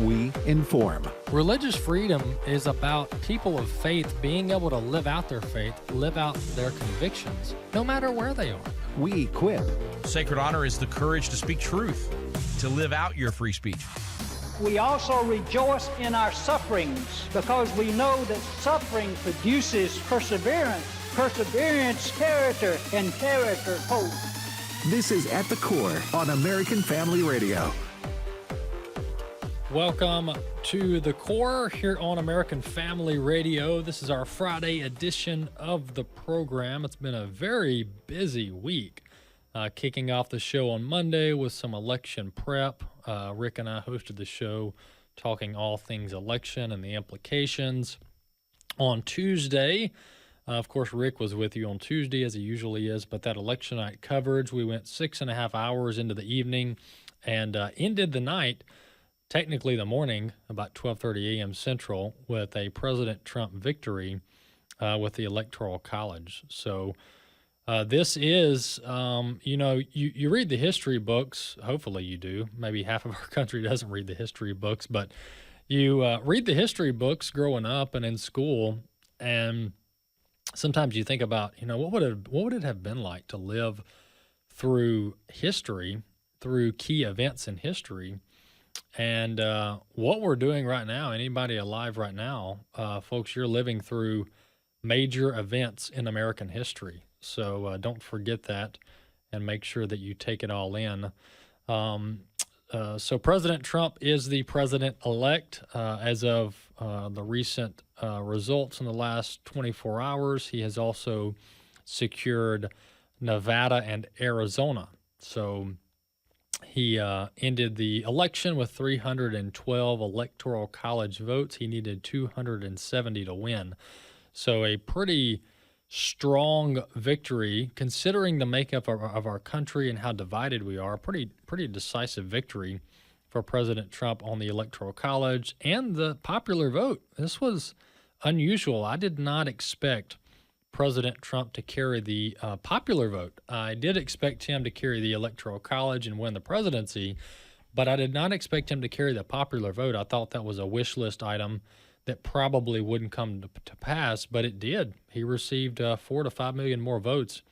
we inform. Religious freedom is about people of faith being able to live out their faith, live out their convictions, no matter where they are. We equip. Sacred honor is the courage to speak truth, to live out your free speech. We also rejoice in our sufferings because we know that suffering produces perseverance, perseverance, character, and character, hope. This is At the Core on American Family Radio. Welcome to The Core here on American Family Radio. This is our Friday edition of the program. It's been a very busy week. Kicking off the show on Monday with some election prep. Rick and I hosted the show talking all things election and the implications. On Tuesday, of course, Rick was with you on Tuesday as he usually is, but that election night coverage, we went 6.5 hours into the evening and ended the night, technically the morning, about 12:30 a.m. Central, with a President Trump victory with the Electoral College. So this is, you read the history books. Hopefully you do. Maybe half of our country doesn't read the history books, but you read the history books growing up and in school, and sometimes you think about, what would it have been like to live through history, through key events in history, and what we're doing right now. Anybody alive right now, folks, you're living through major events in American history. So don't forget that and make sure that you take it all in. So President Trump is the president-elect as of the recent results in the last 24 hours. He has also secured Nevada and Arizona. So he ended the election with 312 Electoral College votes. He needed 270 to win. So a pretty strong victory, considering the makeup of our country and how divided we are. Pretty decisive victory for President Trump on the Electoral College and the popular vote. This was unusual. I did not expect President Trump to carry the popular vote. I did expect him to carry the Electoral College and win the presidency, but I did not expect him to carry the popular vote. I thought that was a wish list item that probably wouldn't come to pass, but it did. He received 4 to 5 million more votes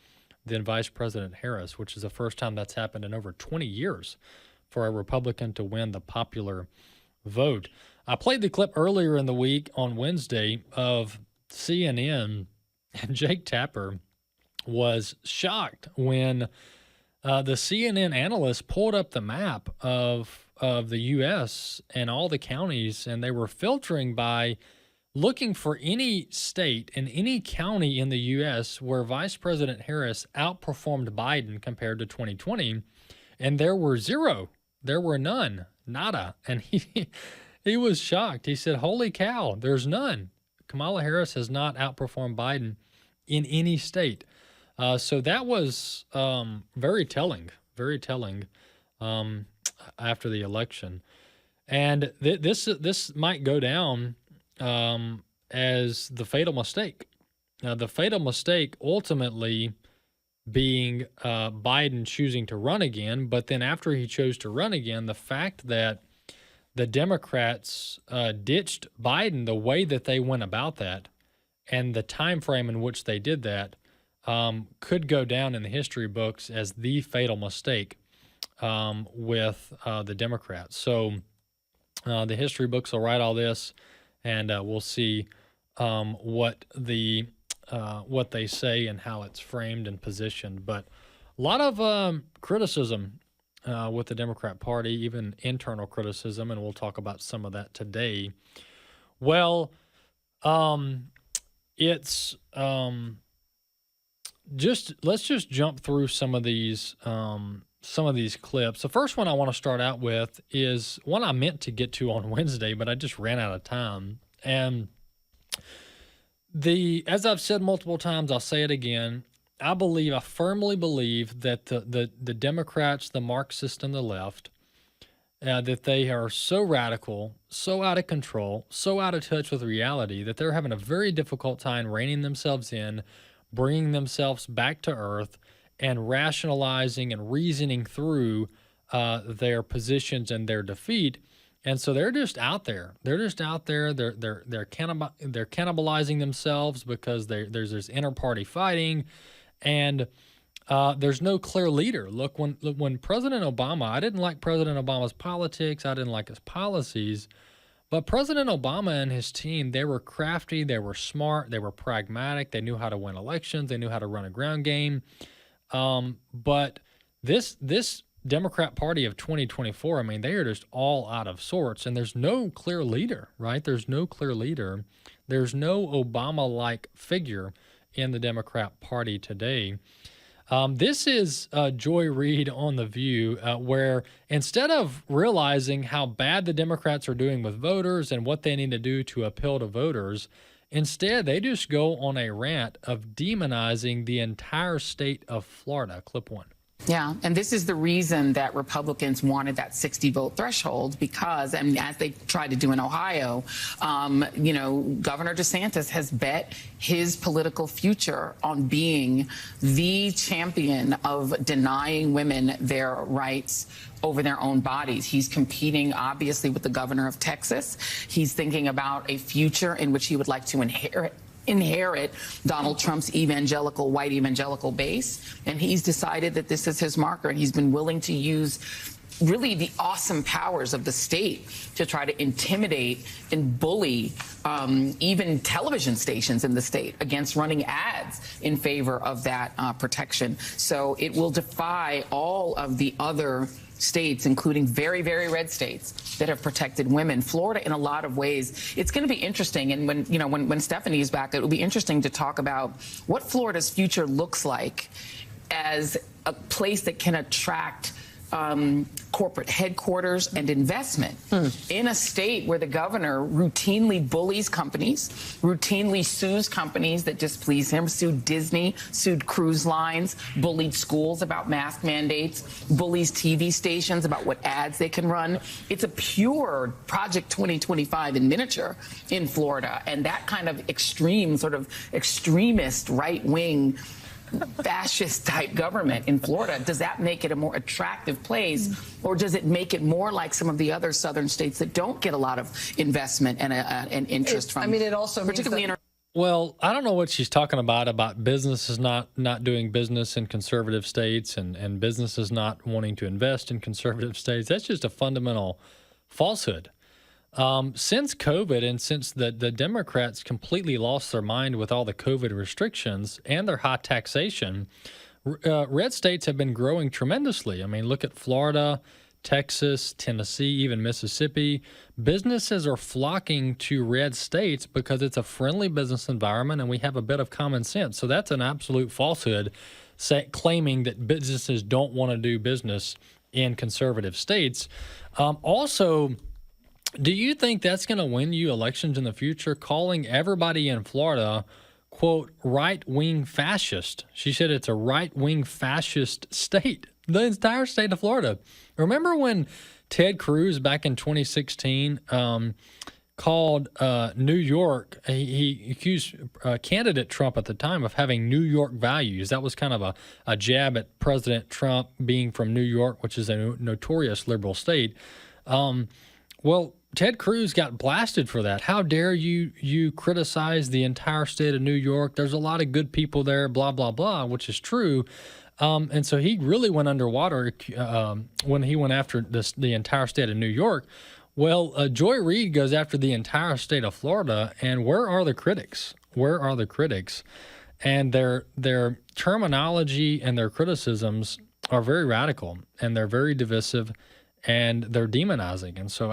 than Vice President Harris, which is the first time that's happened in over 20 years for a Republican to win the popular vote. I played the clip earlier in the week on Wednesday of CNN, and Jake Tapper was shocked when the CNN analyst pulled up the map of the U.S. and all the counties, and they were filtering by looking for any state and any county in the U.S. where Vice President Harris outperformed Biden compared to 2020, and there were zero. There were none, nada. And he was shocked. He said, holy cow, there's none. Kamala Harris has not outperformed Biden in any state. So that was very telling after the election. And this might go down as the fatal mistake. The fatal mistake ultimately being Biden choosing to run again, but then after he chose to run again, the fact that the Democrats ditched Biden, the way that they went about that and the time frame in which they did that could go down in the history books as the fatal mistake with the Democrats. So the history books will write all this, and we'll see what they say and how it's framed and positioned. But a lot of criticism with the Democrat Party, even internal criticism, and we'll talk about some of that today. Well, it's let's just jump through some of these clips. The first one I want to start out with is one I meant to get to on Wednesday, but I just ran out of time. And as I've said multiple times, I'll say it again. I firmly believe that the Democrats, the Marxists, and the left, that they are so radical, so out of control, so out of touch with reality that they're having a very difficult time reining themselves in, bringing themselves back to earth, and rationalizing and reasoning through their positions and their defeat. And so they're just out there. They're just out there. They're cannibalizing themselves because there's this inter-party fighting, and there's no clear leader. Look, when President Obama, I didn't like President Obama's politics. I didn't like his policies. But President Obama and his team, they were crafty, they were smart, they were pragmatic, they knew how to win elections, they knew how to run a ground game. But this Democrat Party of 2024, I mean, they are just all out of sorts, and there's no clear leader, right? There's no clear leader. There's no Obama-like figure in the Democrat Party today. This is Joy Reid on The View, where instead of realizing how bad the Democrats are doing with voters and what they need to do to appeal to voters, instead they just go on a rant of demonizing the entire state of Florida. Clip 1. Yeah, and this is the reason that Republicans wanted that 60-vote threshold because, and as they tried to do in Ohio, Governor DeSantis has bet his political future on being the champion of denying women their rights over their own bodies. He's competing, obviously, with the governor of Texas. He's thinking about a future in which he would like to inherit Donald Trump's white evangelical base. And he's decided that this is his marker, and he's been willing to use really the awesome powers of the state to try to intimidate and bully even television stations in the state against running ads in favor of that protection. So it will defy all of the other states, including very, very red states that have protected women. Florida, in a lot of ways, it's going to be interesting. And when Stephanie is back, it will be interesting to talk about what Florida's future looks like as a place that can attract corporate headquarters and investment in a state where the governor routinely bullies companies, routinely sues companies that displease him, sued Disney, sued cruise lines, bullied schools about mask mandates, bullies TV stations about what ads they can run. It's a pure Project 2025 in miniature in Florida. And that kind of extreme, sort of extremist right-wing fascist type government in Florida, does that make it a more attractive place, or does it make it more like some of the other southern states that don't get a lot of investment and interest from? I mean, it also particularly means Well, I don't know what she's talking about businesses not doing business in conservative states and businesses not wanting to invest in conservative states. That's just a fundamental falsehood. Since COVID and since the Democrats completely lost their mind with all the COVID restrictions and their high taxation, red states have been growing tremendously. I mean, look at Florida, Texas, Tennessee, even Mississippi. Businesses are flocking to red states because it's a friendly business environment and we have a bit of common sense. So that's an absolute falsehood, claiming that businesses don't want to do business in conservative states. Also, do you think that's going to win you elections in the future, calling everybody in Florida, quote, right-wing fascist? She said it's a right-wing fascist state, the entire state of Florida. Remember when Ted Cruz back in 2016 called New York, he accused candidate Trump at the time of having New York values. That was kind of a jab at President Trump being from New York, which is a notorious liberal state. Well, Ted Cruz got blasted for that. How dare you criticize the entire state of New York? There's a lot of good people there, blah, blah, blah, which is true. And so he really went underwater when he went after the entire state of New York. Well, Joy Reid goes after the entire state of Florida, and where are the critics? Where are the critics? And their terminology and their criticisms are very radical, and they're very divisive, and they're demonizing. And so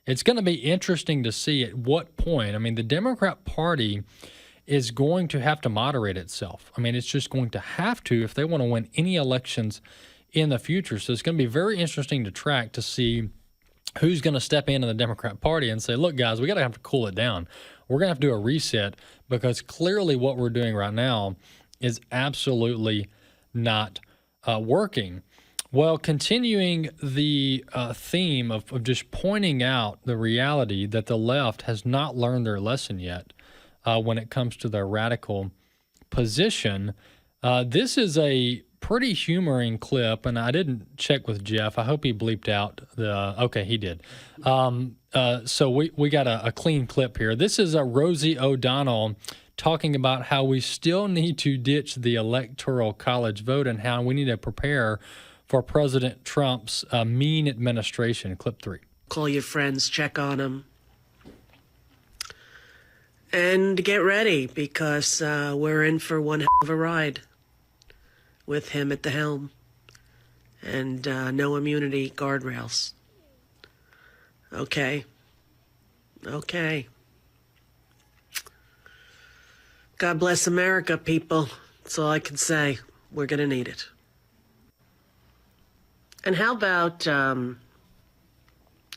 it's going to be interesting to see at what point. I mean, the Democrat Party is going to have to moderate itself. I mean, it's just going to have to if they want to win any elections in the future. So it's going to be very interesting to track to see who's going to step into the Democrat Party and say, look, guys, we got to have to cool it down. We're going to have to do a reset because clearly what we're doing right now is absolutely not working. Well, continuing the theme of just pointing out the reality that the left has not learned their lesson yet when it comes to their radical position, this is a pretty humoring clip, and I didn't check with Jeff. I hope he bleeped out the. Okay, he did. So we got a clean clip here. This is Rosie O'Donnell talking about how we still need to ditch the Electoral College vote and how we need to prepare for President Trump's mean administration. Clip 3. Call your friends, check on them, and get ready because we're in for one hell of a ride with him at the helm and no immunity guardrails. Okay. God bless America, people. That's all I can say. We're going to need it. And how about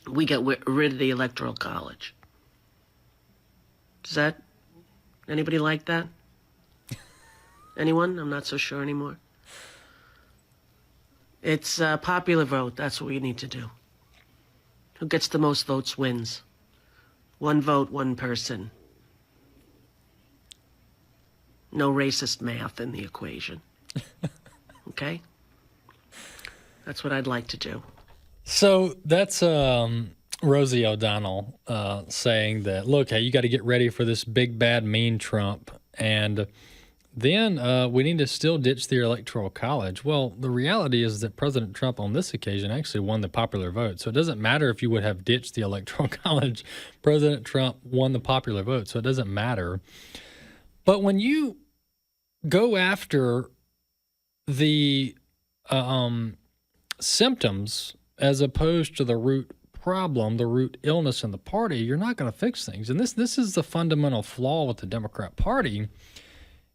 we get rid of the Electoral College? Does that, anybody like that? Anyone? I'm not so sure anymore. It's a popular vote. That's what we need to do. Who gets the most votes wins. One vote, one person. No racist math in the equation. Okay? That's what I'd like to do. So that's Rosie O'Donnell saying that, look, hey, you got to get ready for this big, bad, mean Trump. And then we need to still ditch the Electoral College. Well, the reality is that President Trump on this occasion actually won the popular vote. So it doesn't matter if you would have ditched the Electoral College. President Trump won the popular vote, so it doesn't matter. But when you go after the symptoms as opposed to the root problem, the root illness in the party, you're not going to fix things. And this is the fundamental flaw with the Democrat Party,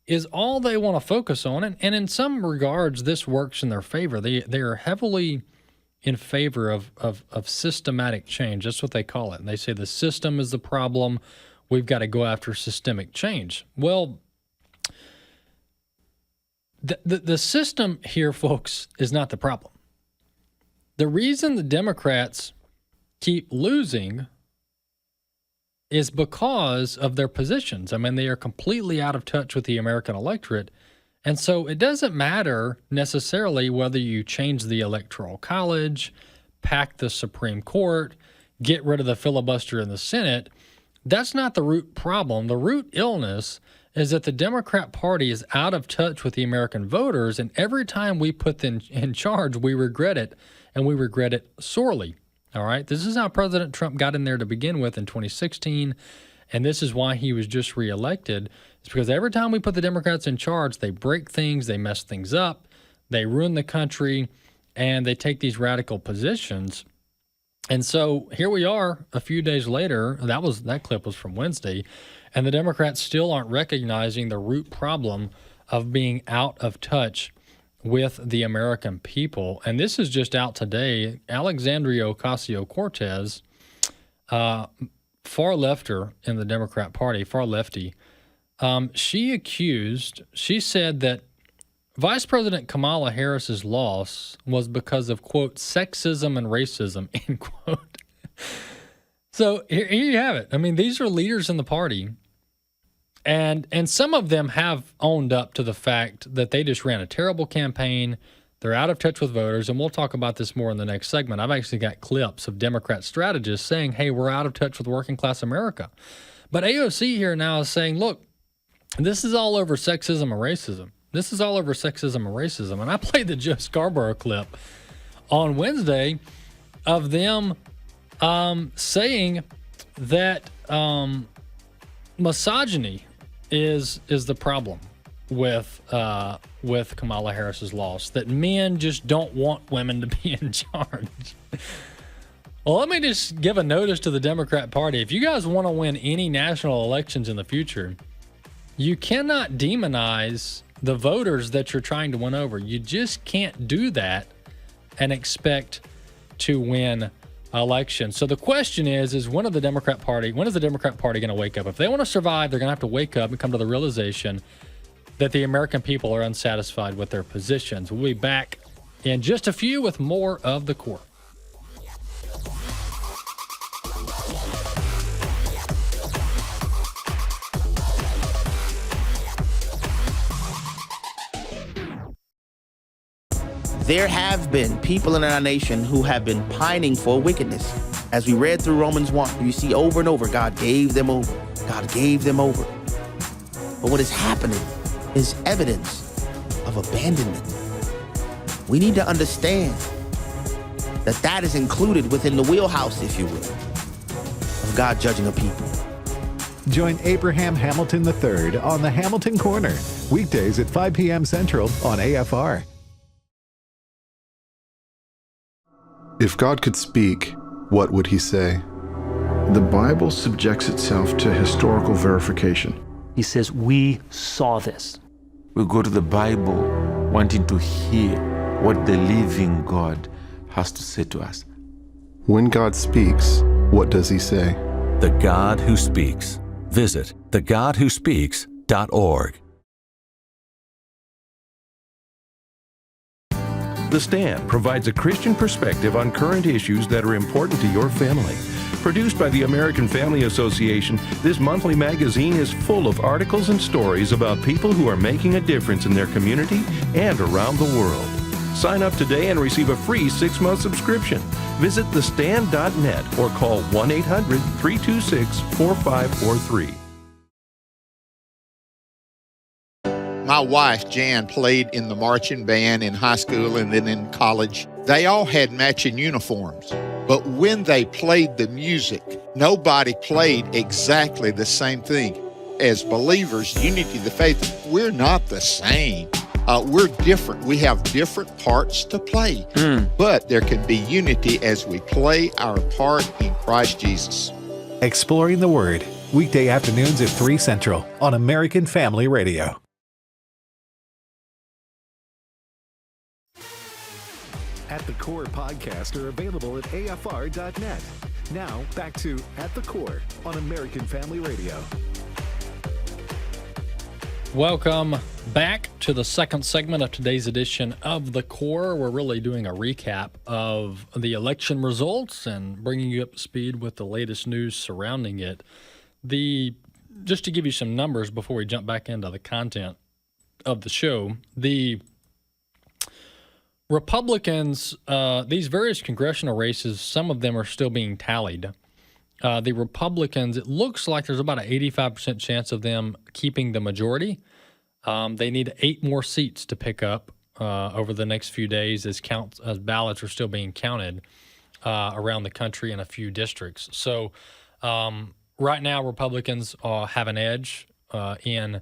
is all they want to focus on. And in some regards, this works in their favor. They are heavily in favor of systematic change. That's what they call it. And they say the system is the problem. We've got to go after systemic change. Well, the system here, folks, is not the problem. The reason the Democrats keep losing is because of their positions. I mean, they are completely out of touch with the American electorate. And so it doesn't matter necessarily whether you change the Electoral College, pack the Supreme Court, get rid of the filibuster in the Senate. That's not the root problem. The root illness is that the Democrat Party is out of touch with the American voters, and every time we put them in charge, we regret it, and we regret it sorely. All right? This is how President Trump got in there to begin with in 2016, and this is why he was just reelected. It's because every time we put the Democrats in charge, they break things, they mess things up, they ruin the country, and they take these radical positions. And so here we are a few days later. That clip was from Wednesday, and the Democrats still aren't recognizing the root problem of being out of touch with the American people. And this is just out today. Alexandria Ocasio-Cortez, far lefter in the Democrat Party, far lefty, she said that Vice President Kamala Harris's loss was because of, quote, sexism and racism, end quote. So here you have it. I mean, these are leaders in the party, and some of them have owned up to the fact that they just ran a terrible campaign. They're out of touch with voters, and we'll talk about this more in the next segment. I've actually got clips of Democrat strategists saying, hey, we're out of touch with working class America. But AOC here now is saying, look, this is all over sexism and racism. This is all over sexism and racism. And I played the Joe Scarborough clip on Wednesday of them saying that misogyny is the problem with Kamala Harris's loss, that men just don't want women to be in charge. Well, let me just give a notice to the Democrat Party. If you guys want to win any national elections in the future, you cannot demonize the voters that you're trying to win over. You just can't do that and expect to win elections. So the question is when is the Democrat Party going to wake up? If they want to survive, they're going to have to wake up and come to the realization that the American people are unsatisfied with their positions. We'll be back in just a few with more of The Core. There have been people in our nation who have been pining for wickedness. As we read through Romans 1, you see over and over, God gave them over. God gave them over. But what is happening is evidence of abandonment. We need to understand that that is included within the wheelhouse, if you will, of God judging a people. Join Abraham Hamilton III on the Hamilton Corner, weekdays at 5 p.m. Central on AFR. If God could speak, what would he say? The Bible subjects itself to historical verification. He says, we saw this. We go to the Bible wanting to hear what the living God has to say to us. When God speaks, what does he say? The God Who Speaks. Visit thegodwhospeaks.org. The Stand provides a Christian perspective on current issues that are important to your family. Produced by the American Family Association, this monthly magazine is full of articles and stories about people who are making a difference in their community and around the world. Sign up today and receive a free 6-month subscription. Visit thestand.net or call 1-800-326-4543. My wife, Jan, played in the marching band in high school and then in college. They all had matching uniforms. But when they played the music, nobody played exactly the same thing. As believers, unity of the faith, we're not the same. We're different. We have different parts to play. But there can be unity as we play our part in Christ Jesus. Exploring the Word, weekday afternoons at 3 Central on American Family Radio. At the Core podcasts are available at afr.net. Now, back to At the Core on American Family Radio. Welcome back to the second segment of today's edition of The Core. We're really doing a recap of the election results and bringing you up to speed with the latest news surrounding it. Just to give you some numbers before we jump back into the content of the show, the Republicans, these various congressional races, some of them are still being tallied. The Republicans, it looks like there's about an 85% chance of them keeping the majority. They need 8 more seats to pick up over the next few days as ballots are still being counted around the country in a few districts. So right now, Republicans have an edge in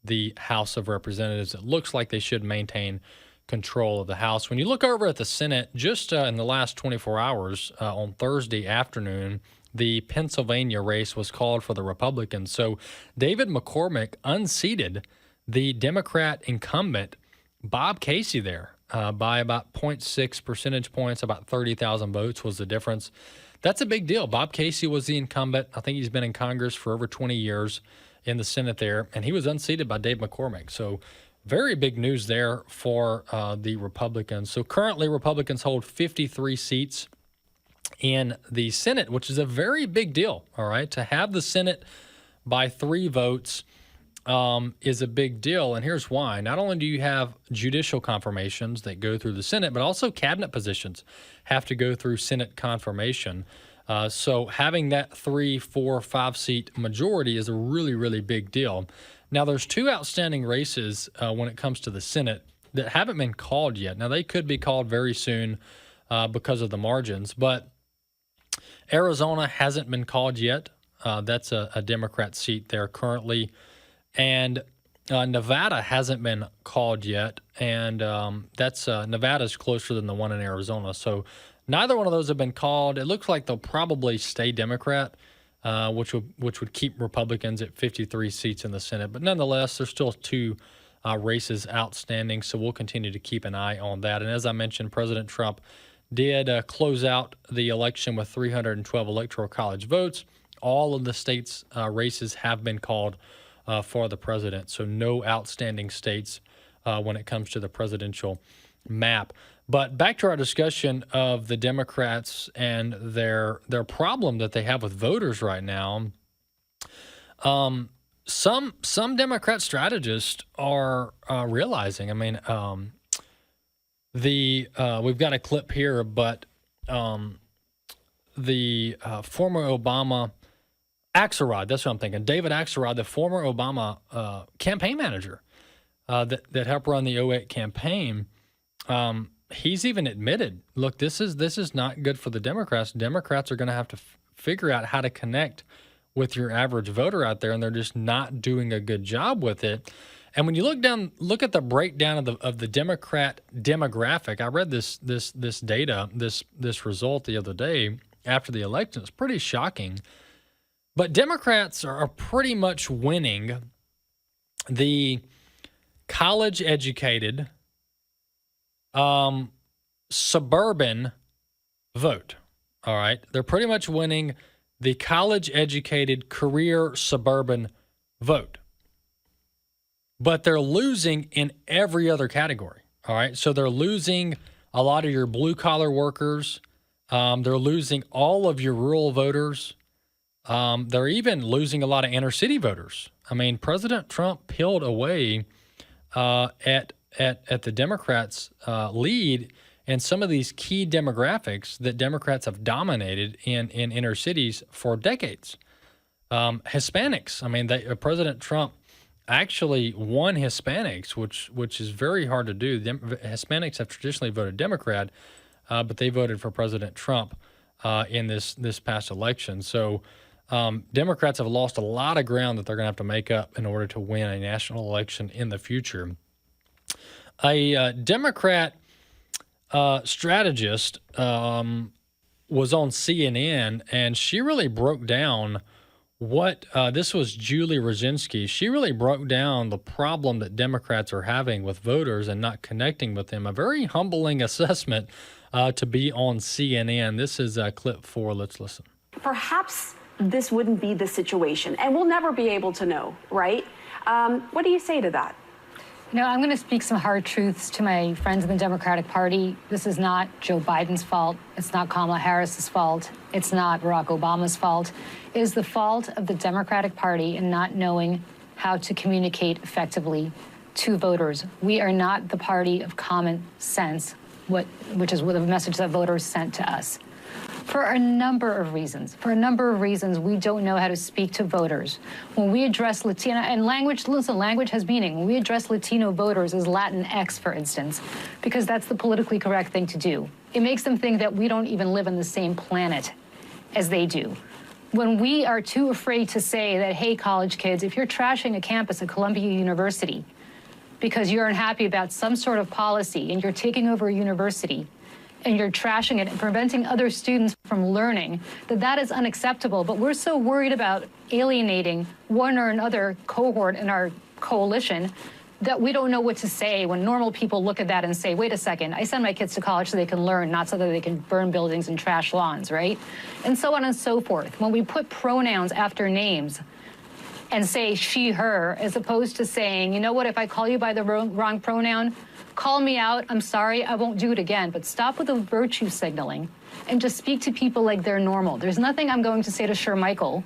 the House of Representatives. It looks like they should maintain control of the House. When you look over at the Senate, just in the last 24 hours on Thursday afternoon, the Pennsylvania race was called for the Republicans. So David McCormick unseated the Democrat incumbent, Bob Casey, there by about 0.6 percentage points, about 30,000 votes was the difference. That's a big deal. Bob Casey was the incumbent. I think he's been in Congress for over 20 years in the Senate there, and he was unseated by Dave McCormick. So very big news there for the Republicans. So currently Republicans hold 53 seats in the Senate, which is a very big deal, all right? To have the Senate by 3 votes is a big deal, and here's why. Not only do you have judicial confirmations that go through the Senate, but also cabinet positions have to go through Senate confirmation. So having that 3, 4, 5 seat majority is a really, really big deal. Now, there's 2 outstanding races when it comes to the Senate that haven't been called yet. Now, they could be called very soon because of the margins, but Arizona hasn't been called yet. That's a Democrat seat there currently. And Nevada hasn't been called yet, and Nevada's closer than the one in Arizona. So neither one of those have been called. It looks like they'll probably stay Democrat, which would keep Republicans at 53 seats in the Senate. But nonetheless, there's still 2 races outstanding, so we'll continue to keep an eye on that. And as I mentioned, President Trump did close out the election with 312 Electoral College votes. All of the states' races have been called for the president, so no outstanding states when it comes to the presidential map. But back to our discussion of the Democrats and their problem that they have with voters right now. Some Democrat strategists are realizing, we've got a clip here, but the former Obama Axelrod, that's what I'm thinking. David Axelrod, the former Obama campaign manager that helped run the 2008 campaign, he's even admitted, look, this is not good for the Democrats. Democrats are going to have to figure out how to connect with your average voter out there, and they're just not doing a good job with it. And when you look at the breakdown of the Democrat demographic, I read this data, this result the other day after the election. It's pretty shocking. But Democrats are pretty much winning the college-educated, suburban vote. All right? They're pretty much winning the college-educated, career, suburban vote. But they're losing in every other category. All right? So they're losing a lot of your blue-collar workers. They're losing all of your rural voters. They're even losing a lot of inner-city voters. I mean, President Trump peeled away at the Democrats' lead in some of these key demographics that Democrats have dominated in inner cities for decades. Hispanics. I mean, President Trump actually won Hispanics, which is very hard to do. Hispanics have traditionally voted Democrat, but they voted for President Trump in this past election. So Democrats have lost a lot of ground that they're going to have to make up in order to win a national election in the future. A Democrat strategist was on CNN, and she really broke down what this was Julie Rosinski. She really broke down the problem that Democrats are having with voters and not connecting with them. A very humbling assessment to be on CNN. This is clip 4. Let's listen. Perhaps this wouldn't be the situation, and we'll never be able to know, right? What do you say to that? You know, I'm going to speak some hard truths to my friends in the Democratic Party. This is not Joe Biden's fault. It's not Kamala Harris's fault. It's not Barack Obama's fault. It is the fault of the Democratic Party in not knowing how to communicate effectively to voters. We are not the party of common sense, which is what the message that voters sent to us. For a number of reasons. We don't know how to speak to voters. When we address Latino, and language has meaning. When we address Latino voters as Latinx, for instance, because that's the politically correct thing to do. It makes them think that we don't even live on the same planet as they do. When we are too afraid to say that, hey, college kids, if you're trashing a campus at Columbia University because you're unhappy about some sort of policy and you're taking over a university, and you're trashing it and preventing other students from learning, that is unacceptable. But we're so worried about alienating one or another cohort in our coalition that we don't know what to say when normal people look at that and say, wait a second, I send my kids to college so they can learn, not so that they can burn buildings and trash lawns, right? And so on and so forth. When we put pronouns after names and say she, her, as opposed to saying, you know what, if I call you by the wrong pronoun, call me out, I'm sorry, I won't do it again. But stop with the virtue signaling and just speak to people like they're normal. There's nothing I'm going to say to Shermichael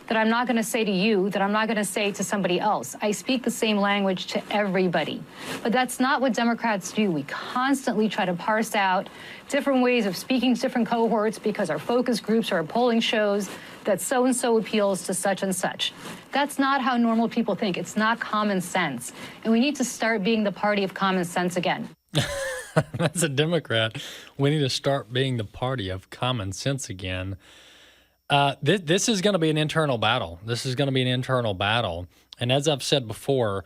that I'm not going to say to you, that I'm not going to say to somebody else. I speak the same language to everybody. But that's not what Democrats do. We constantly try to parse out different ways of speaking to different cohorts because our focus groups or our polling shows that so-and-so appeals to such and such. That's not how normal people think. It's not common sense. And we need to start being the party of common sense again. That's a Democrat. We need to start being the party of common sense again. This is going to be an internal battle. And as I've said before,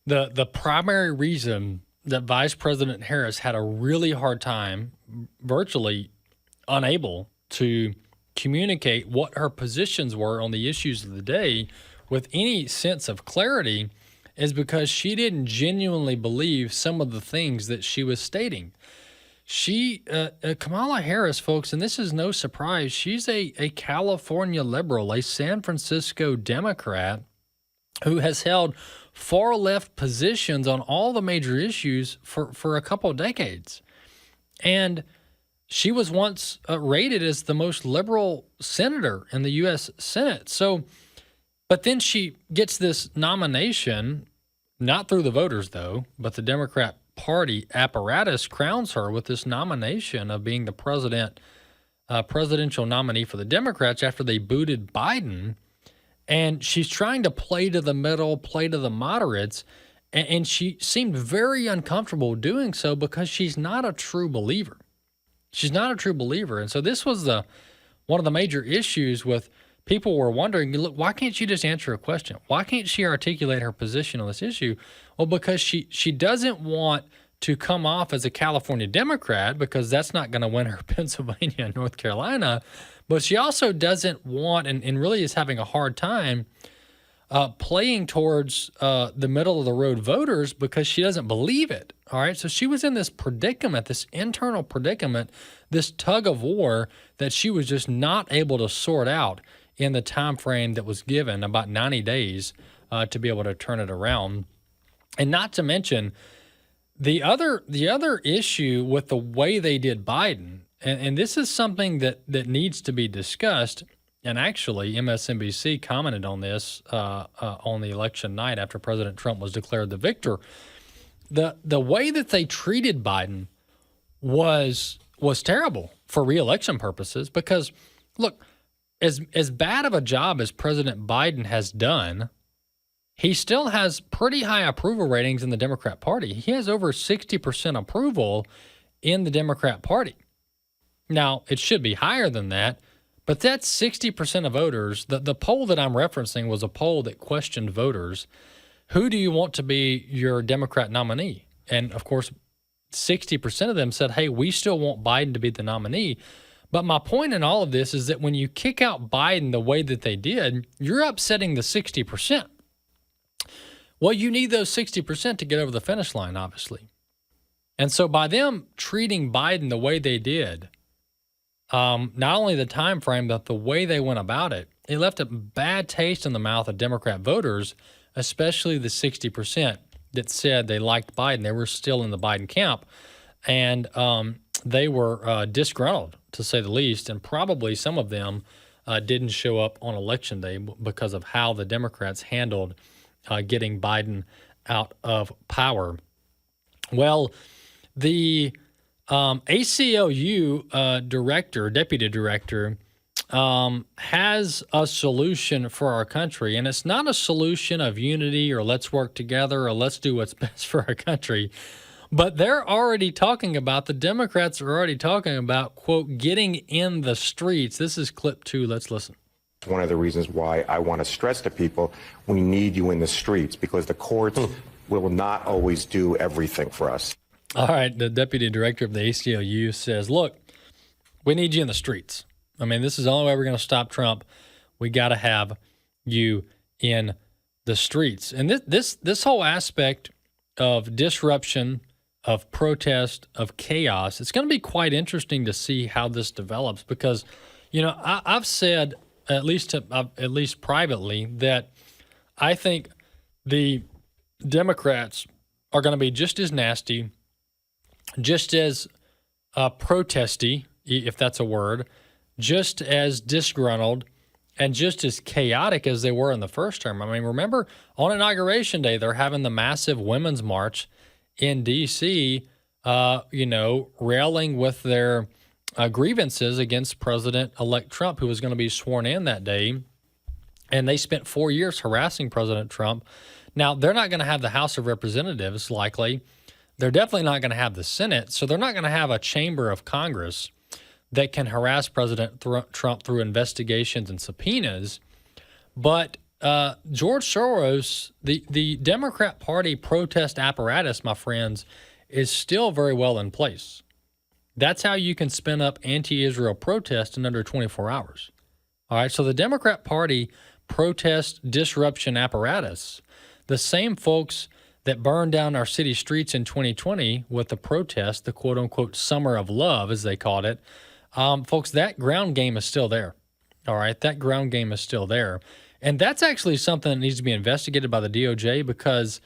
the primary reason that Vice President Harris had a really hard time, virtually unable to communicate what her positions were on the issues of the day with any sense of clarity is because she didn't genuinely believe some of the things that she was stating. Kamala Harris, folks, and this is no surprise, she's a California liberal, a San Francisco Democrat who has held far left positions on all the major issues for a couple of decades. And she was once rated as the most liberal senator in the U.S. Senate. So, but then she gets this nomination, not through the voters, though, but the Democrat Party apparatus crowns her with this nomination of being the presidential nominee for the Democrats after they booted Biden. And she's trying to play to the middle, play to the moderates. And she seemed very uncomfortable doing so because she's not a true believer. She's not a true believer. And so this was one of the major issues with people were wondering, look, why can't she just answer a question? Why can't she articulate her position on this issue? Well, because she doesn't want to come off as a California Democrat, because that's not going to win her Pennsylvania and North Carolina. But she also doesn't want, and really is having a hard time playing towards the middle of the road voters, because she doesn't believe it. All right. So she was in this predicament, this internal predicament, this tug of war that she was just not able to sort out in the time frame that was given, about 90 days, to be able to turn it around. And not to mention the other issue with the way they did Biden, and this is something that needs to be discussed. And actually, MSNBC commented on this on the election night after President Trump was declared the victor. The way that they treated Biden was terrible for re-election purposes, because, look, as bad of a job as President Biden has done, he still has pretty high approval ratings in the Democrat Party. He has over 60% approval in the Democrat Party. Now, it should be higher than that, but that's 60% of voters. The poll that I'm referencing was a poll that questioned voters. Who do you want to be your Democrat nominee? And, of course, 60% of them said, hey, we still want Biden to be the nominee. But my point in all of this is that when you kick out Biden the way that they did, you're upsetting the 60%. Well, you need those 60% to get over the finish line, obviously. And so by them treating Biden the way they did, not only the time frame, but the way they went about it, it left a bad taste in the mouth of Democrat voters, especially the 60% that said they liked Biden. They were still in the Biden camp, and they were disgruntled, to say the least, and probably some of them didn't show up on Election Day because of how the Democrats handled getting Biden out of power. Well, the ACLU deputy director, has a solution for our country. And it's not a solution of unity or let's work together or let's do what's best for our country. But they're already talking about, the Democrats are already talking about, quote, getting in the streets. This is clip 2. Let's listen. One of the reasons why I want to stress to people, we need you in the streets, because the courts will not always do everything for us. All right. The deputy director of the ACLU says, look, we need you in the streets. I mean, this is the only way we're going to stop Trump. We got to have you in the streets. And this whole aspect of disruption, of protest, of chaos, it's going to be quite interesting to see how this develops, because, you know, I've said, at least privately, that I think the Democrats are going to be just as nasty, just as protesty, if that's a word, just as disgruntled, and just as chaotic as they were in the first term. I mean, remember, on Inauguration Day, they're having the massive women's march in D.C., railing with their grievances against President-elect Trump, who was going to be sworn in that day. And they spent 4 years harassing President Trump. Now, they're not going to have the House of Representatives, likely. They're definitely not going to have the Senate. So they're not going to have a chamber of Congress that can harass President Trump through investigations and subpoenas. But George Soros, the Democrat Party protest apparatus, my friends, is still very well in place. That's how you can spin up anti-Israel protest in under 24 hours. All right, so the Democrat Party protest disruption apparatus, the same folks that burned down our city streets in 2020 with the protest, the quote-unquote summer of love, as they called it, folks, that ground game is still there. All right, that ground game is still there. And that's actually something that needs to be investigated by the DOJ, because,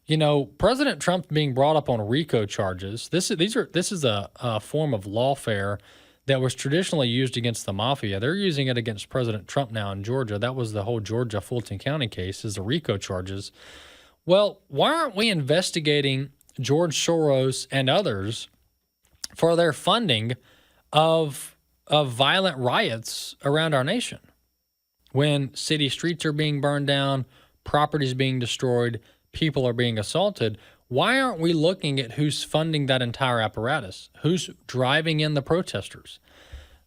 you know, President Trump's being brought up on RICO charges. This is a form of lawfare that was traditionally used against the mafia. They're using it against President Trump now in Georgia. That was the whole Georgia Fulton County case, is the RICO charges. Well, why aren't we investigating George Soros and others for their funding of violent riots around our nation. When city streets are being burned down, properties being destroyed, people are being assaulted, why aren't we looking at who's funding that entire apparatus? Who's driving in the protesters?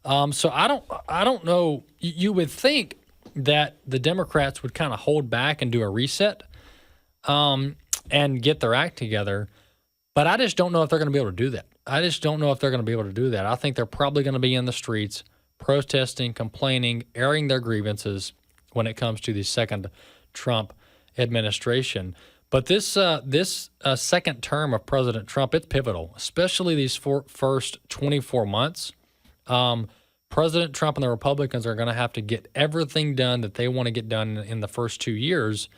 So I don't know. You would think that the Democrats would kind of hold back and do a reset and get their act together. But I just don't know if they're going to be able to do that. I think they're probably going to be in the streets protesting, complaining, airing their grievances when it comes to the second Trump administration. But this second term of President Trump, it's pivotal, especially these first 24 months. President Trump and the Republicans are going to have to get everything done that they want to get done in the first 2 years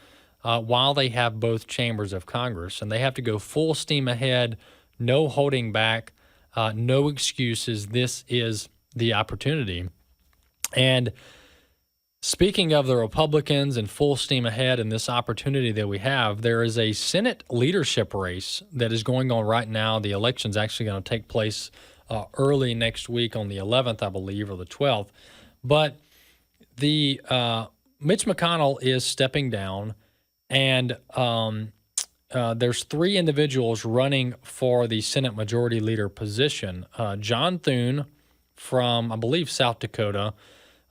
while they have both chambers of Congress. And they have to go full steam ahead, no holding back, no excuses. This is the opportunity. And speaking of the Republicans and full steam ahead and this opportunity that we have, there is a Senate leadership race that is going on right now. The election's actually going to take place early next week on the 11th, I believe, or the 12th. But the Mitch McConnell is stepping down, and there's three individuals running for the Senate Majority Leader position. John Thune from, I believe, South Dakota,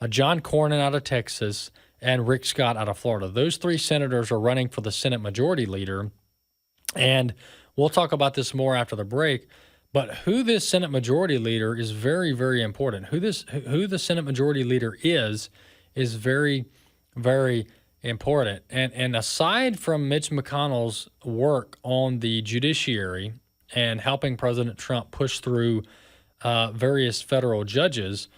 John Cornyn out of Texas, and Rick Scott out of Florida. Those three senators are running for the Senate Majority Leader, and we'll talk about this more after the break. But who this Senate Majority Leader is very, very important. Who the Senate Majority Leader is very, very important. And aside from Mitch McConnell's work on the judiciary and helping President Trump push through various federal judges,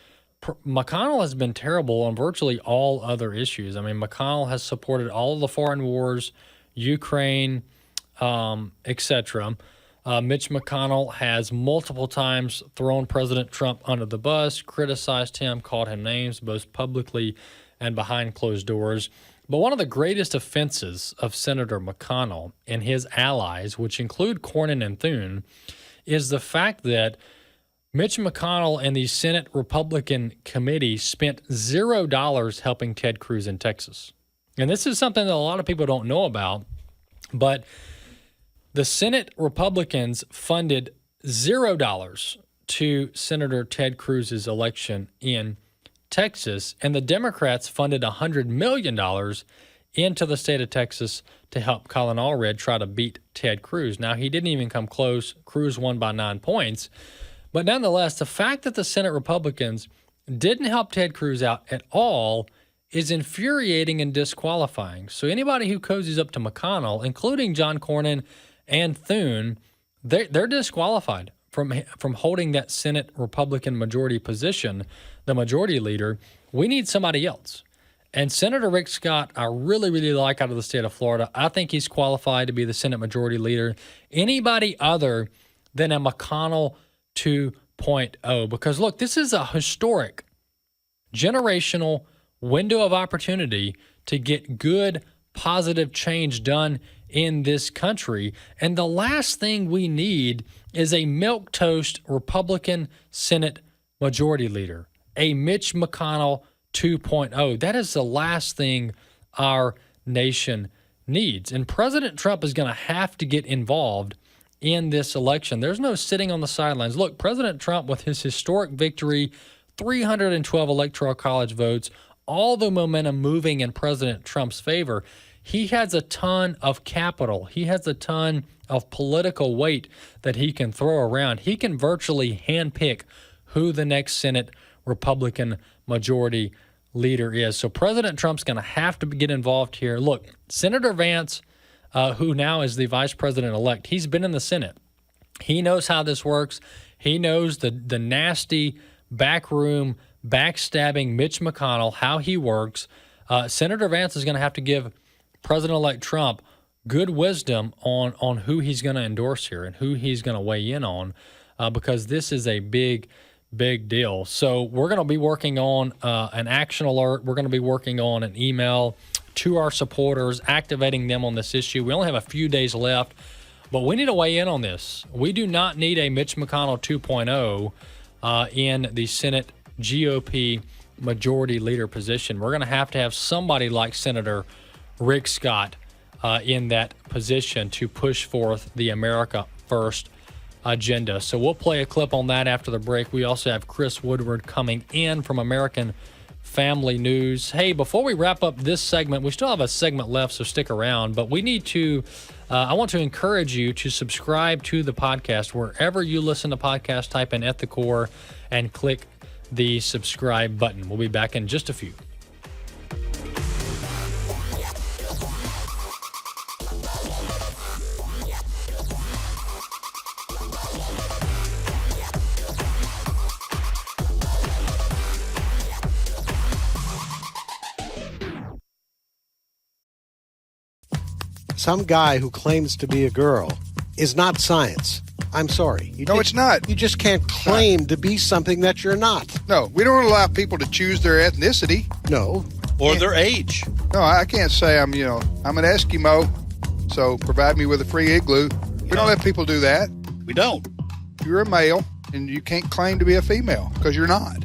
McConnell has been terrible on virtually all other issues. I mean, McConnell has supported all of the foreign wars, Ukraine, etc. Mitch McConnell has multiple times thrown President Trump under the bus, criticized him, called him names, both publicly and behind closed doors. But one of the greatest offenses of Senator McConnell and his allies, which include Cornyn and Thune, is the fact that Mitch McConnell and the Senate Republican committee spent $0 helping Ted Cruz in Texas. And this is something that a lot of people don't know about, but the Senate Republicans funded $0 to Senator Ted Cruz's election in Texas, and the Democrats funded $100 million into the state of Texas to help Colin Allred try to beat Ted Cruz. Now, he didn't even come close. Cruz won by 9 points. But nonetheless, the fact that the Senate Republicans didn't help Ted Cruz out at all is infuriating and disqualifying. So anybody who cozies up to McConnell, including John Cornyn and Thune, they're disqualified from holding that Senate Republican majority position, the majority leader. We need somebody else. And Senator Rick Scott, I really, really like out of the state of Florida. I think he's qualified to be the Senate majority leader. Anybody other than a McConnell 2.0, because look, this is a historic, generational window of opportunity to get good, positive change done in this country. And the last thing we need is a milquetoast Republican Senate majority leader, a Mitch McConnell 2.0. That is the last thing our nation needs. And President Trump is going to have to get involved in this election. There's no sitting on the sidelines. Look, President Trump, with his historic victory, 312 electoral college votes, all the momentum moving in President Trump's favor, he has a ton of capital. He has a ton of political weight that he can throw around. He can virtually handpick who the next Senate Republican majority leader is. So President Trump's going to have to get involved here. Look, Senator Vance, who now is the vice president-elect, he's been in the Senate. He knows how this works. He knows the nasty backroom, backstabbing Mitch McConnell, how he works. Senator Vance is going to have to give President-elect Trump good wisdom on who he's going to endorse here and who he's going to weigh in on, because this is a big deal. So we're going to be working on an action alert. We're going to be working on an email to our supporters, activating them on this issue. We only have a few days left But we need to weigh in on this. We do not need a Mitch McConnell 2.0 in the Senate GOP majority leader position. We're going to have somebody like Senator Rick Scott in that position to push forth the America First agenda. So we'll play a clip on that after the break. We also have Chris Woodward coming in from American Family News. Hey, before we wrap up this segment, we still have a segment left, so stick around. But we need to, I want to encourage you to subscribe to the podcast. Wherever you listen to podcasts, type in At the Core and click the subscribe button. We'll be back in just a few. Some guy who claims to be a girl is not science. I'm sorry. It's not. You just can't claim to be something that you're not. No, we don't allow people to choose their ethnicity. No. Or their age. No, I can't say I'm an Eskimo, so provide me with a free igloo. We don't let people do that. We don't. You're a male, and you can't claim to be a female, because you're not.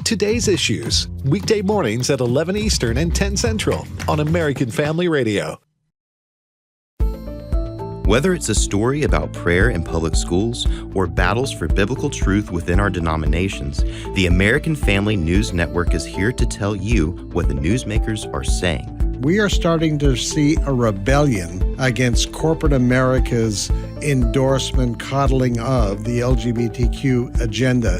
Today's Issues, weekday mornings at 11 Eastern and 10 Central on American Family Radio. Whether it's a story about prayer in public schools or battles for biblical truth within our denominations, the American Family News Network is here to tell you what the newsmakers are saying. We are starting to see a rebellion against corporate America's endorsement, coddling of the LGBTQ agenda.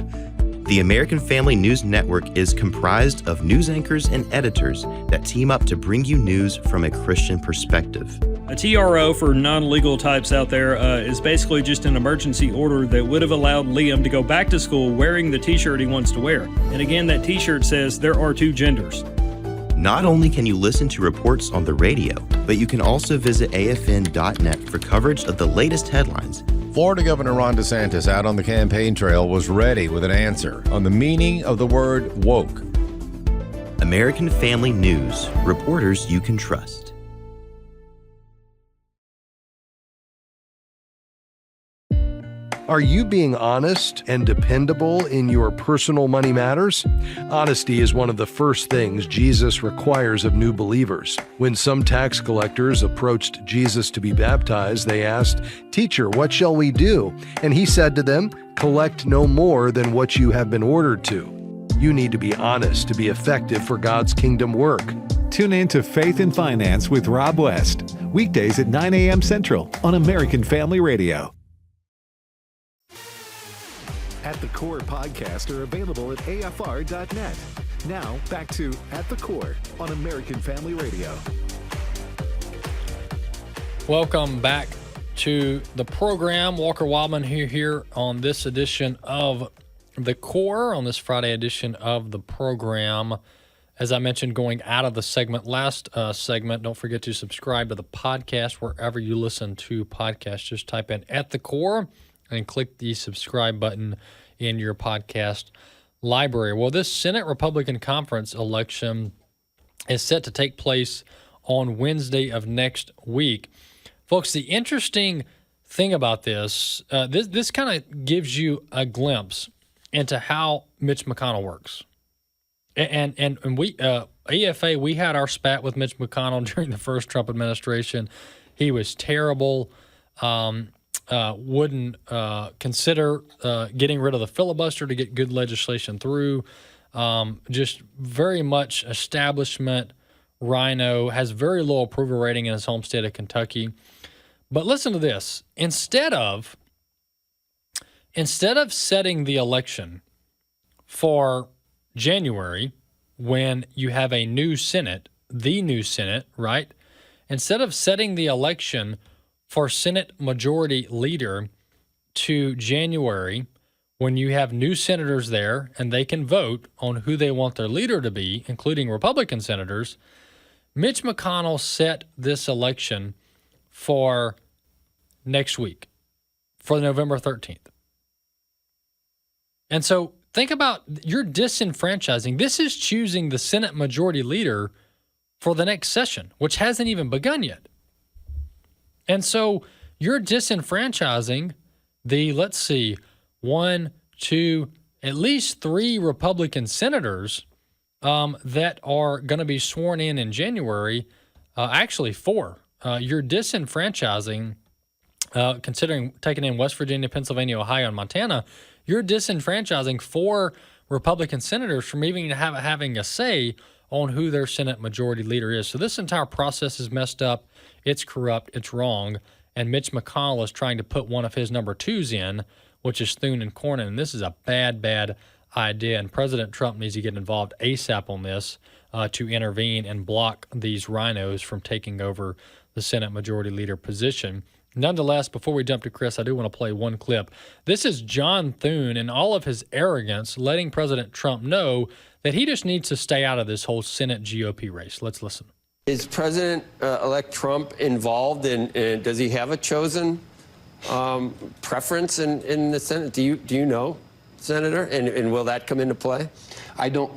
The American Family News Network is comprised of news anchors and editors that team up to bring you news from a Christian perspective. A TRO, for non-legal types out there, is basically just an emergency order that would have allowed Liam to go back to school wearing the t-shirt he wants to wear. And again, that t-shirt says there are two genders. Not only can you listen to reports on the radio, but you can also visit afn.net for coverage of the latest headlines. Florida Governor Ron DeSantis, out on the campaign trail, was ready with an answer on the meaning of the word woke. American Family News, reporters you can trust. Are you being honest and dependable in your personal money matters? Honesty is one of the first things Jesus requires of new believers. When some tax collectors approached Jesus to be baptized, they asked, "Teacher, what shall we do?" And he said to them, "Collect no more than what you have been ordered to." You need to be honest to be effective for God's kingdom work. Tune in to Faith and Finance with Rob West, weekdays at 9 a.m. Central on American Family Radio. At the Core podcasts are available at afr.net. Now, back to At the Core on American Family Radio. Welcome back to the program. Walker Wildmon here on this edition of The Core, on this Friday edition of the program. As I mentioned, going out of the last segment, don't forget to subscribe to the podcast wherever you listen to podcasts. Just type in At the Core and click the subscribe button in your podcast library. Well, this Senate Republican Conference election is set to take place on Wednesday of next week. Folks, the interesting thing about this kind of gives you a glimpse into how Mitch McConnell works. And we, AFA, we had our spat with Mitch McConnell during the first Trump administration. He was terrible. Wouldn't consider getting rid of the filibuster to get good legislation through. Just very much establishment rhino, has very low approval rating in his home state of Kentucky. But listen to this. Instead of setting the election for January, when you have a new Senate, right? Instead of setting the election for Senate Majority Leader to January, when you have new senators there and they can vote on who they want their leader to be, including Republican senators, Mitch McConnell set this election for next week, for November 13th. And so think about, you're disenfranchising. This is choosing the Senate Majority Leader for the next session, which hasn't even begun yet. And so you're disenfranchising the, let's see, 1, 2, at least 3 Republican senators that are going to be sworn in January. Actually, 4. You're disenfranchising, considering taking in West Virginia, Pennsylvania, Ohio, and Montana, you're disenfranchising 4 Republican senators from even having a say on who their Senate Majority Leader is. So this entire process is messed up. It's corrupt. It's wrong. And Mitch McConnell is trying to put one of his number 2s in, which is Thune and Cornyn. And this is a bad, bad idea. And President Trump needs to get involved ASAP on this to intervene and block these rhinos from taking over the Senate Majority Leader position. Nonetheless, before we jump to Chris, I do want to play one clip. This is John Thune in all of his arrogance letting President Trump know that he just needs to stay out of this whole Senate GOP race. Let's listen. Is President-elect Trump involved in does he have a chosen preference in the Senate? Do you know, Senator? And will that come into play? I don't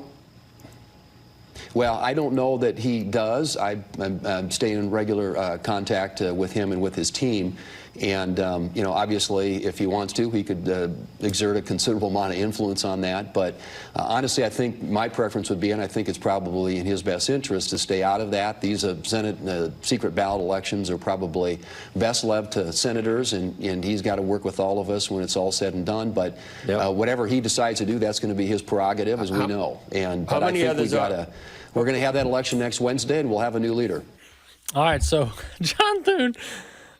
know that he does. I'm staying in regular contact with him and with his team. And, obviously, if he wants to, he could exert a considerable amount of influence on that. But honestly, I think my preference would be, and I think it's probably in his best interest, to stay out of that. These Senate secret ballot elections are probably best left to senators, and he's got to work with all of us when it's all said and done. But whatever he decides to do, that's going to be his prerogative, as we know. But I think we're going to have that election next Wednesday, and we'll have a new leader. All right, so John Thune,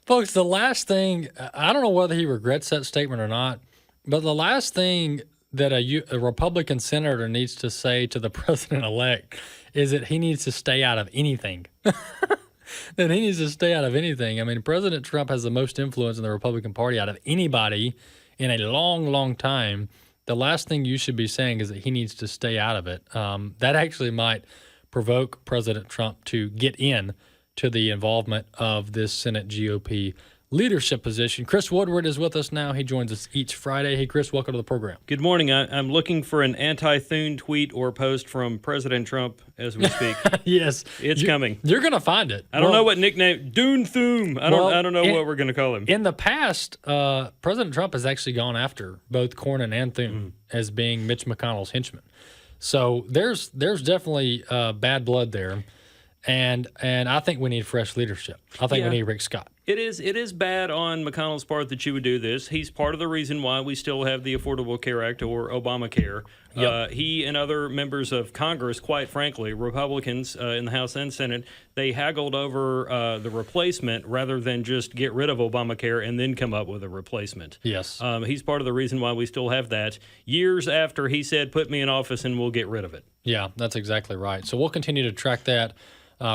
folks, the last thing, I don't know whether he regrets that statement or not, but the last thing that a Republican senator needs to say to the president-elect is that he needs to stay out of anything. That he needs to stay out of anything. I mean, President Trump has the most influence in the Republican Party out of anybody in a long, long time. The last thing you should be saying is that he needs to stay out of it. That actually might provoke President Trump to get in to the involvement of this Senate GOP leadership position. Chris Woodward is with us now. He joins us each Friday. Hey, Chris, welcome to the program. Good morning. I'm looking for an anti-Thune tweet or post from President Trump as we speak. Yes. It's coming. You're going to find it. I don't know what nickname. Dune Thune. I don't know what we're going to call him. In the past, President Trump has actually gone after both Cornyn and Thune as being Mitch McConnell's henchmen. So there's definitely bad blood there. And I think we need fresh leadership. I think we need Rick Scott. It is bad on McConnell's part that you would do this. He's part of the reason why we still have the Affordable Care Act or Obamacare. Yep. He and other members of Congress, quite frankly, Republicans in the House and Senate, they haggled over the replacement rather than just get rid of Obamacare and then come up with a replacement. Yes. He's part of the reason why we still have that. Years after he said, put me in office and we'll get rid of it. Yeah, that's exactly right. So we'll continue to track that.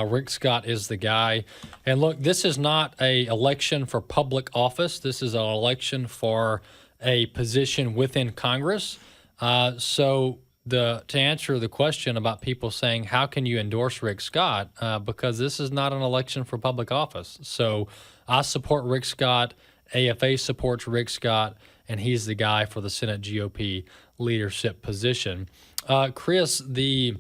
Rick Scott is the guy. And look, this is not an election for public office. This is an election for a position within Congress. So to answer the question about people saying, how can you endorse Rick Scott? Because this is not an election for public office. So I support Rick Scott. AFA supports Rick Scott, and he's the guy for the Senate GOP leadership position. Chris, the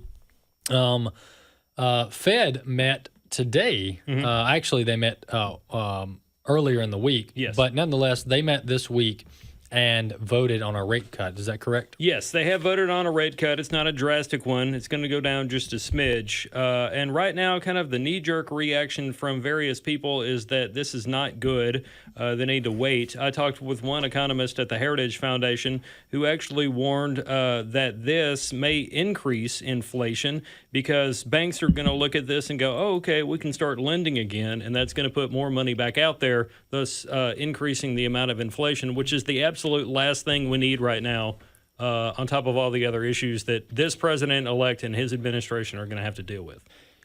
Fed met today. Actually, they met earlier in the week. Yes. But nonetheless, they met this week and voted on a rate cut. Is that correct? Yes, they have voted on a rate cut. It's not a drastic one. It's going to go down just a smidge. And right now, kind of the knee-jerk reaction from various people is that this is not good. They need to wait. I talked with one economist at the Heritage Foundation who actually warned that this may increase inflation because banks are going to look at this and go, oh, okay, we can start lending again, and that's going to put more money back out there, thus increasing the amount of inflation, which is the absolute last thing we need right now, on top of all the other issues that this president-elect and his administration are going to have to deal with.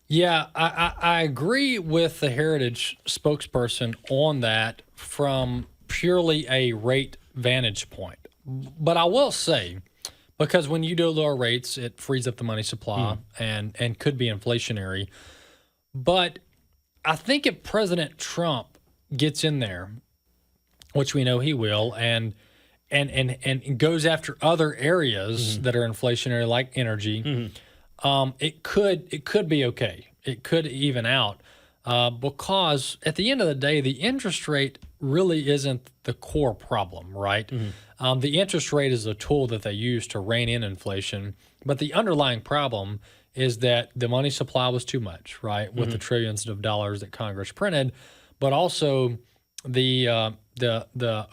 Yeah, I agree with the Heritage spokesperson on that from purely a rate vantage point. But I will say, because when you do lower rates, it frees up the money supply and could be inflationary. But I think if President Trump gets in there, which we know he will, and goes after other areas that are inflationary, like energy, it could be okay. It could even out. because at the end of the day, the interest rate really isn't the core problem, right? The interest rate is a tool that they use to rein in inflation, but the underlying problem is that the money supply was too much, right, with the trillions of dollars that Congress printed, but also the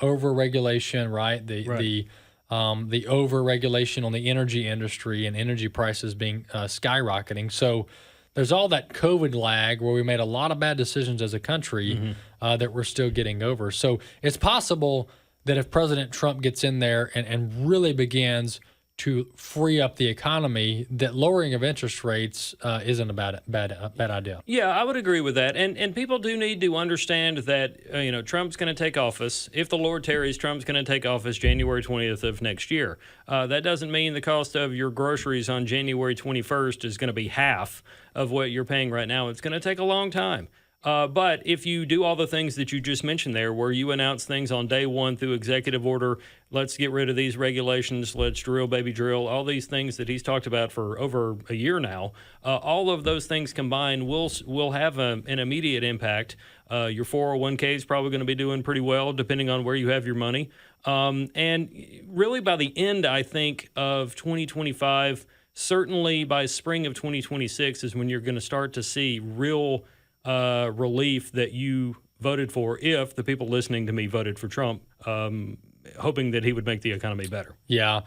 over-regulation, right? The over-regulation on the energy industry and energy prices being skyrocketing. So there's all that COVID lag where we made a lot of bad decisions as a country that we're still getting over. So it's possible that if President Trump gets in there and really begins to free up the economy, that lowering of interest rates isn't a bad idea. Yeah, I would agree with that. And people do need to understand that, Trump's going to take office. If the Lord tarries, Trump's going to take office January 20th of next year. That doesn't mean the cost of your groceries on January 21st is going to be half of what you're paying right now. It's going to take a long time. But if you do all the things that you just mentioned there, where you announce things on day one through executive order, let's get rid of these regulations, let's drill, baby drill, all these things that he's talked about for over a year now, all of those things combined will have an immediate impact. Your 401k is probably going to be doing pretty well, depending on where you have your money. And really by the end, I think, of 2025, certainly by spring of 2026 is when you're going to start to see real relief that you voted for, if the people listening to me voted for Trump, hoping that he would make the economy better. Yeah.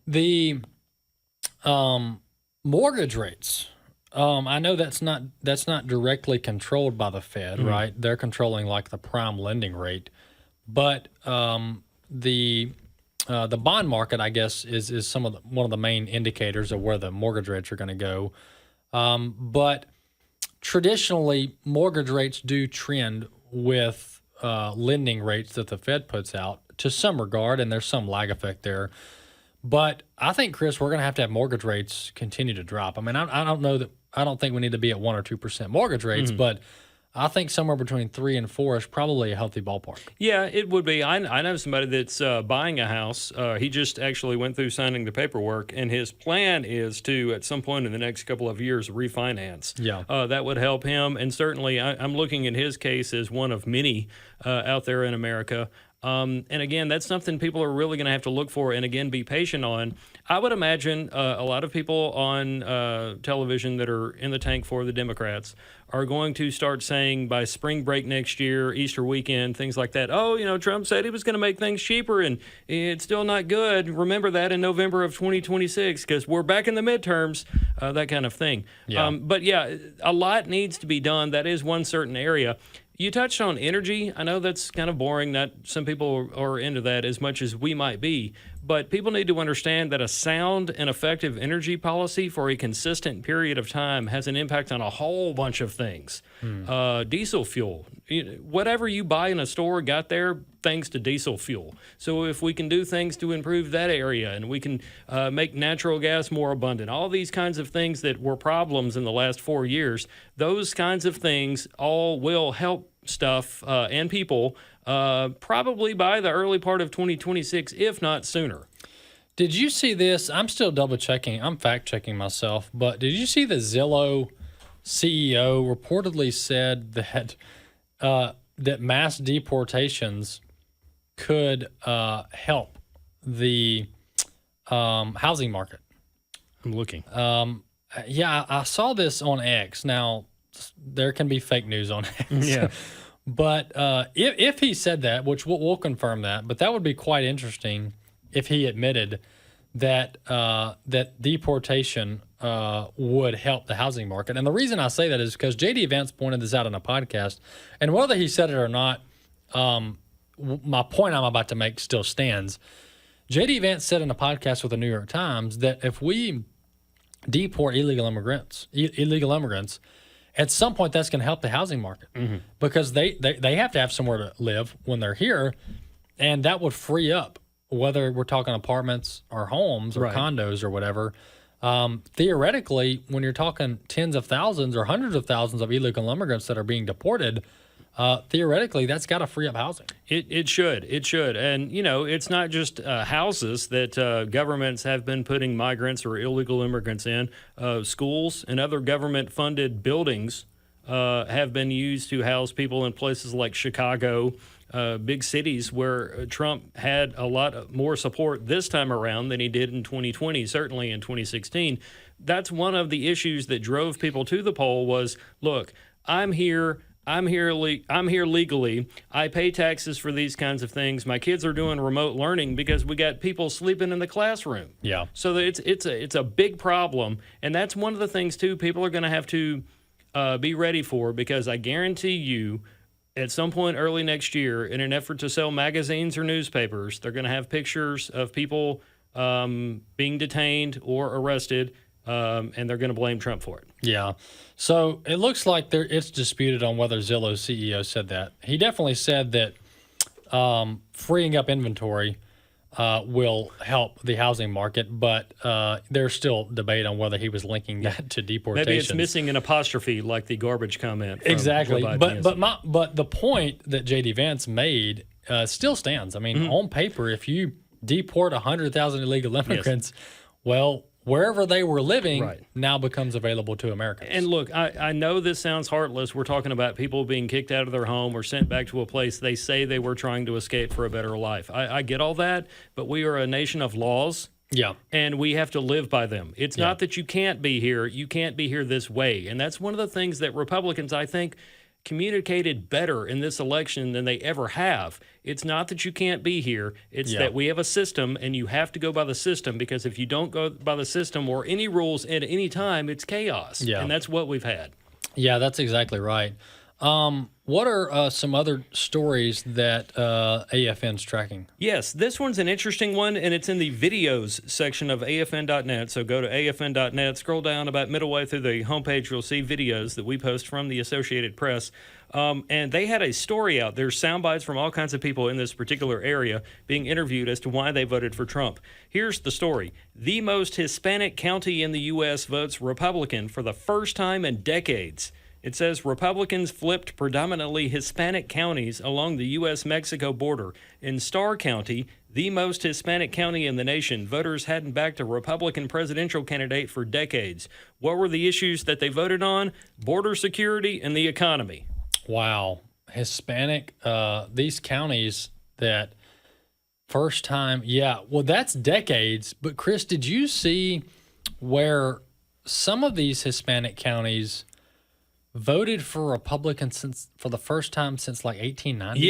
The mortgage rates, I know that's not directly controlled by the Fed, right? They're controlling like the prime lending rate. But the bond market, I guess, is one of the main indicators of where the mortgage rates are going to go. But traditionally, mortgage rates do trend with lending rates that the Fed puts out to some regard, and there's some lag effect there. But I think, Chris, we're going to have mortgage rates continue to drop. I mean, I don't think we need to be at 1 or 2% mortgage rates, but I think somewhere between 3 and 4 is probably a healthy ballpark. Yeah, it would be. I know somebody that's buying a house. He just actually went through signing the paperwork, and his plan is to, at some point in the next couple of years, refinance. Yeah. That would help him, and certainly I'm looking at his case as one of many out there in America. And again, that's something people are really going to have to look for and, again, be patient on. I would imagine a lot of people on television that are in the tank for the Democrats are going to start saying by spring break next year, Easter weekend, things like that, Trump said he was going to make things cheaper and it's still not good. Remember that in November of 2026 because we're back in the midterms, that kind of thing. Yeah. But, yeah, a lot needs to be done. That is one certain area. You touched on energy. I know that's kind of boring. Not some people are into that as much as we might be. But people need to understand that a sound and effective energy policy for a consistent period of time has an impact on a whole bunch of things. Diesel fuel. Whatever you buy in a store got there thanks to diesel fuel. So if we can do things to improve that area and we can make natural gas more abundant, all these kinds of things that were problems in the last 4 years, those kinds of things all will help stuff and people probably by the early part of 2026, if not sooner. Did you see this? I'm still double checking. I'm fact checking myself, but did you see the Zillow CEO reportedly said that that mass deportations could help the housing market? I'm looking. Yeah, I saw this on X. Now, there can be fake news on X. Yeah. But if he said that, which we'll confirm that, but that would be quite interesting if he admitted that that deportation would help the housing market. And the reason I say that is because J.D. Vance pointed this out in a podcast, and whether he said it or not, my point I'm about to make still stands. J.D. Vance said in a podcast with the New York Times that if we deport illegal immigrants, at some point that's going to help the housing market because they have to have somewhere to live when they're here, and that would free up, whether we're talking apartments or homes or condos or whatever. Theoretically, when you're talking tens of thousands or hundreds of thousands of illegal immigrants that are being deported, theoretically, that's got to free up housing. It should. And, it's not just houses that governments have been putting migrants or illegal immigrants in. Schools and other government-funded buildings have been used to house people in places like Chicago, big cities where Trump had a lot more support this time around than he did in 2020, certainly in 2016. That's one of the issues that drove people to the poll was, look, I'm here legally. I pay taxes for these kinds of things. My kids are doing remote learning because we got people sleeping in the classroom. Yeah. So it's a big problem, and that's one of the things too people are going to have to be ready for, because I guarantee you, at some point early next year, in an effort to sell magazines or newspapers, they're going to have pictures of people being detained or arrested, and they're going to blame Trump for it. Yeah. So it looks like it's disputed on whether Zillow's CEO said that. He definitely said that freeing up inventory will help the housing market, but there's still debate on whether he was linking that to deportation. Maybe it's missing an apostrophe, like the garbage comment. From Exactly. Joe Biden. But the point that J.D. Vance made still stands. I mean, on paper, if you deport 100,000 illegal immigrants, well, wherever they were living now becomes available to Americans. And look, I know this sounds heartless. We're talking about people being kicked out of their home or sent back to a place they say they were trying to escape for a better life. I get all that, but we are a nation of laws. Yeah. And we have to live by them. It's not that you can't be here. You can't be here this way. And that's one of the things that Republicans, I think, communicated better in this election than they ever have. It's not that you can't be here. It's that we have a system, and you have to go by the system, because if you don't go by the system or any rules at any time, it's chaos. Yeah. And that's what we've had. Yeah, that's exactly right. What are some other stories that AFN's tracking? Yes, this one's an interesting one, and it's in the videos section of afn.net. So go to afn.net, scroll down about midway through the homepage, you'll see videos that we post from the Associated Press. And they had a story out. There's sound bites from all kinds of people in this particular area being interviewed as to why they voted for Trump. Here's the story. The most Hispanic county in the U.S. votes Republican for the first time in decades. It says Republicans flipped predominantly Hispanic counties along the U.S.-Mexico border. In Starr County, the most Hispanic county in the nation, voters hadn't backed a Republican presidential candidate for decades. What were the issues that they voted on? Border security and the economy. Wow. Hispanic, these counties that first time, well, that's decades. But, Chris, did you see where some of these Hispanic counties voted for Republicans for the first time since like 1890?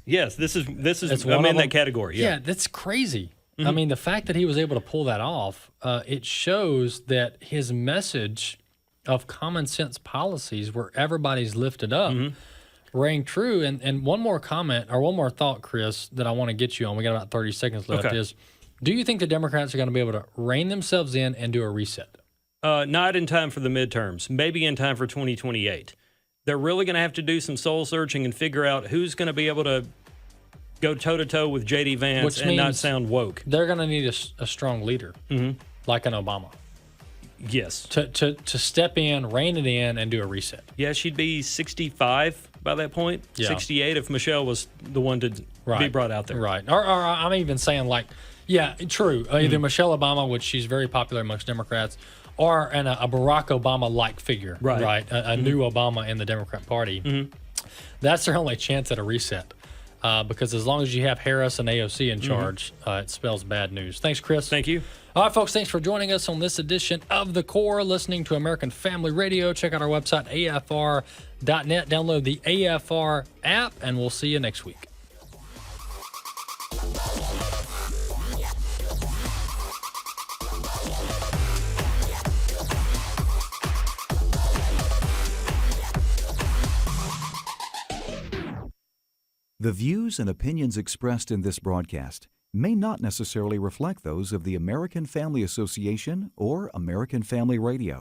Yes. This is I'm in that category. Yeah, that's crazy. I mean, the fact that he was able to pull that off, it shows that his message of common sense policies where everybody's lifted up rang true. And one more comment or one more thought, Chris, that I want to get you on. We got about 30 seconds left is, do you think the Democrats are going to be able to rein themselves in and do a reset? Not in time for the midterms, maybe in time for 2028. They're really going to have to do some soul searching and figure out who's going to be able to go toe-to-toe with J.D. Vance and not sound woke. They're going to need a strong leader, like an Obama. Yes. To step in, rein it in, and do a reset. Yeah, she'd be 65 by that point, 68 if Michelle was the one to be brought out there. Right. Or I'm even saying true. Either Michelle Obama, which she's very popular amongst Democrats, or a Barack Obama-like figure, right? A new Obama in the Democrat Party. That's their only chance at a reset, because as long as you have Harris and AOC in charge, it spells bad news. Thanks, Chris. Thank you. All right, folks, thanks for joining us on this edition of The Core, listening to American Family Radio. Check out our website, afr.net. Download the AFR app, and we'll see you next week. The views and opinions expressed in this broadcast may not necessarily reflect those of the American Family Association or American Family Radio.